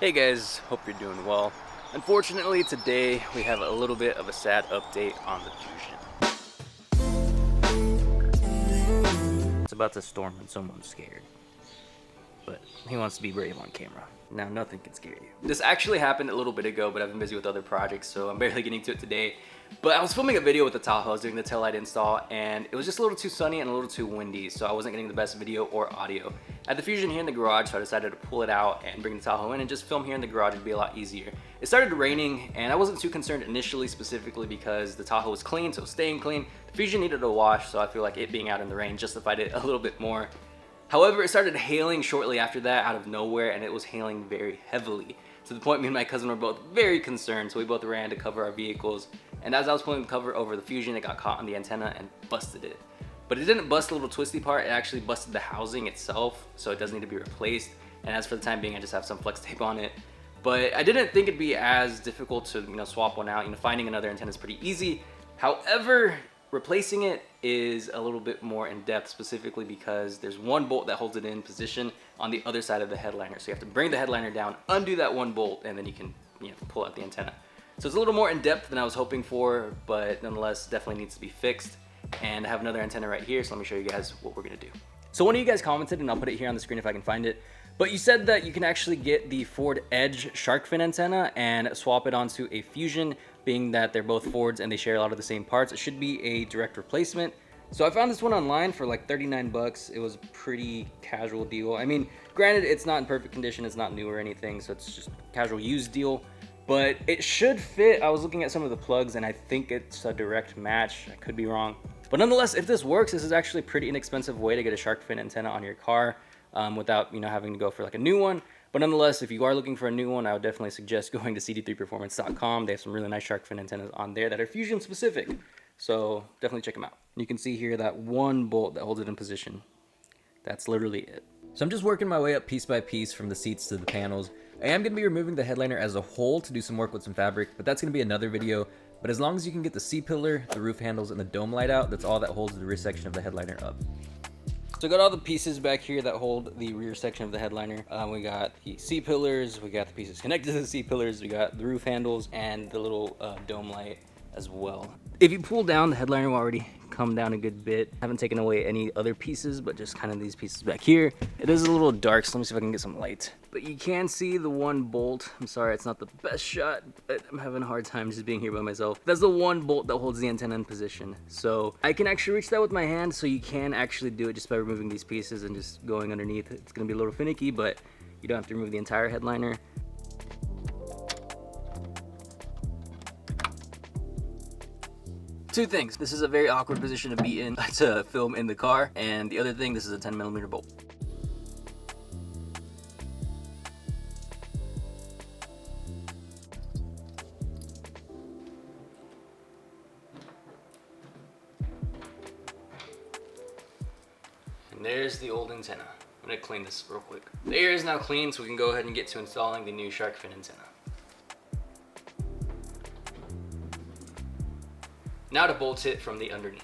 Hey guys, hope you're doing well. Unfortunately, today we have a little bit of a sad update on the Fusion. It's about to storm and someone's scared, but he wants to be brave on camera. Now nothing can scare you. This actually happened a little bit ago, but I've been busy with other projects, so I'm barely getting to it today. But I was filming a video with the Tahoe. I was doing the taillight install, and it was just a little too sunny and a little too windy, so I wasn't getting the best video or audio. I had the Fusion here in the garage, so I decided to pull it out and bring the Tahoe in and just film here in the garage. It'd be a lot easier. It started raining, and I wasn't too concerned initially, specifically because the Tahoe was clean, so it was staying clean. The Fusion needed a wash, so I feel like it being out in the rain justified it a little bit more. However, it started hailing shortly after that out of nowhere, and it was hailing very heavily. To the point me and my cousin were both very concerned, so we both ran to cover our vehicles. And as I was pulling the cover over the Fusion, it got caught on the antenna and busted it. But it didn't bust the little twisty part, it actually busted the housing itself, so it does need to be replaced. And as for the time being, I just have some flex tape on it. But I didn't think it'd be as difficult to swap one out. Finding another antenna is pretty easy. However, replacing it is a little bit more in depth, specifically because there's one bolt that holds it in position on the other side of the headliner. So you have to bring the headliner down, undo that one bolt, and then you can pull out the antenna. So it's a little more in depth than I was hoping for, but nonetheless definitely needs to be fixed. And I have another antenna right here, so let me show you guys what we're gonna do. So one of you guys commented, and I'll put it here on the screen if I can find it, but you said that you can actually get the Ford Edge shark fin antenna and swap it onto a Fusion, being that they're both Fords and they share a lot of the same parts. It should be a direct replacement. So I found this one online for like 39 bucks. It was a pretty casual deal. I mean, granted, it's not in perfect condition, it's not new or anything, so it's just a casual used deal, but it should fit. I was looking at some of the plugs and I think it's a direct match. I could be wrong. But nonetheless, if this works, this is actually a pretty inexpensive way to get a shark fin antenna on your car without having to go for like a new one. But nonetheless, if you are looking for a new one, I would definitely suggest going to cd3performance.com. They have some really nice shark fin antennas on there that are Fusion specific. So definitely check them out. You can see here that one bolt that holds it in position. That's literally it. So I'm just working my way up piece by piece from the seats to the panels. I am going to be removing the headliner as a whole to do some work with some fabric, but that's going to be another video. But as long as you can get the C-pillar, the roof handles, and the dome light out, that's all that holds the rear section of the headliner up. So I got all the pieces back here that hold the rear section of the headliner. We got the C-pillars, we got the pieces connected to the C-pillars, we got the roof handles, and the little dome light as well. If you pull down, the headliner will already come down a good bit. I haven't taken away any other pieces, but just kind of these pieces back here. It is a little dark, so let me see if I can get some light. But you can see the one bolt. I'm sorry, it's not the best shot, but I'm having a hard time just being here by myself. That's the one bolt that holds the antenna in position. So I can actually reach that with my hand, so you can actually do it just by removing these pieces and just going underneath. It's gonna be a little finicky, but you don't have to remove the entire headliner. Two things. This is a very awkward position to be in to film in the car, and the other thing, this is a 10mm bolt. And there's the old antenna. I'm gonna clean this real quick. The air is now clean, so we can go ahead and get to installing the new shark fin antenna. Now to bolt it from the underneath.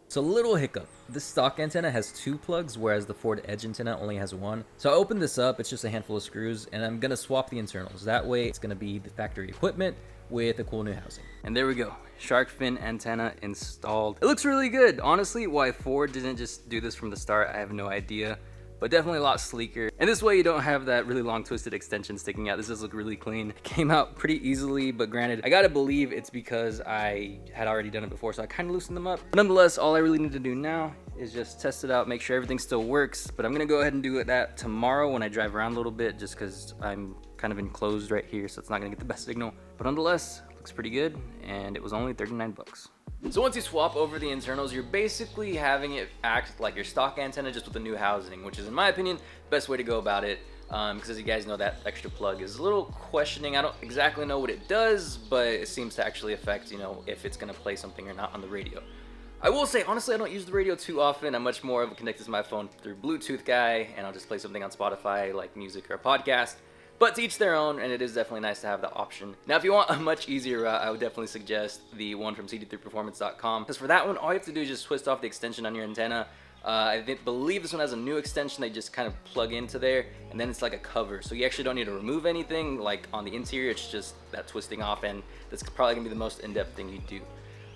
So a little hiccup. This stock antenna has 2 plugs, whereas the Ford Edge antenna only has 1. So I opened this up, it's just a handful of screws, and I'm gonna swap the internals. That way it's gonna be the factory equipment with a cool new housing. And there we go, shark fin antenna installed. It looks really good. Honestly, why Ford didn't just do this from the start, I have no idea, but definitely a lot sleeker. And this way you don't have that really long twisted extension sticking out. This does look really clean. It came out pretty easily, but granted, I gotta believe it's because I had already done it before, so I kind of loosened them up. But nonetheless, all I really need to do now is just test it out, make sure everything still works. But I'm gonna go ahead and do that tomorrow when I drive around a little bit, just because I'm kind of enclosed right here, so it's not gonna get the best signal. But nonetheless, looks pretty good, and it was only 39 bucks. So once you swap over the internals, you're basically having it act like your stock antenna, just with the new housing, which is, in my opinion, the best way to go about it. Because as you guys know, that extra plug is a little questioning. I don't exactly know what it does, but it seems to actually affect, if it's gonna play something or not on the radio. I will say, honestly, I don't use the radio too often. I'm much more of a connected to my phone through Bluetooth guy, and I'll just play something on Spotify, like music or a podcast. But to each their own, and it is definitely nice to have that option. Now, if you want a much easier route, I would definitely suggest the one from cd3performance.com, because for that one, all you have to do is just twist off the extension on your antenna. Believe this one has a new extension they just kind of plug into there, and then it's like a cover, so you actually don't need to remove anything like on the interior. It's just that twisting off, and that's probably gonna be the most in-depth thing you do.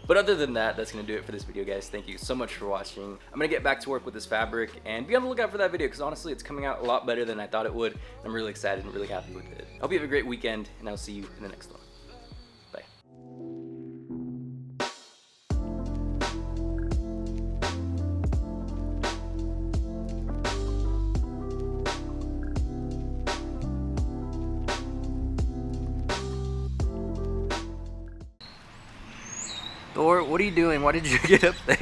But other than that, that's gonna do it for this video, guys. Thank you so much for watching. I'm gonna get back to work with this fabric, and be on the lookout for that video, because honestly it's coming out a lot better than I thought it would. I'm really excited and really happy with it. Hope you have a great weekend, and I'll see you in the next one. Bye. Thor, what are you doing? Why did you get up there?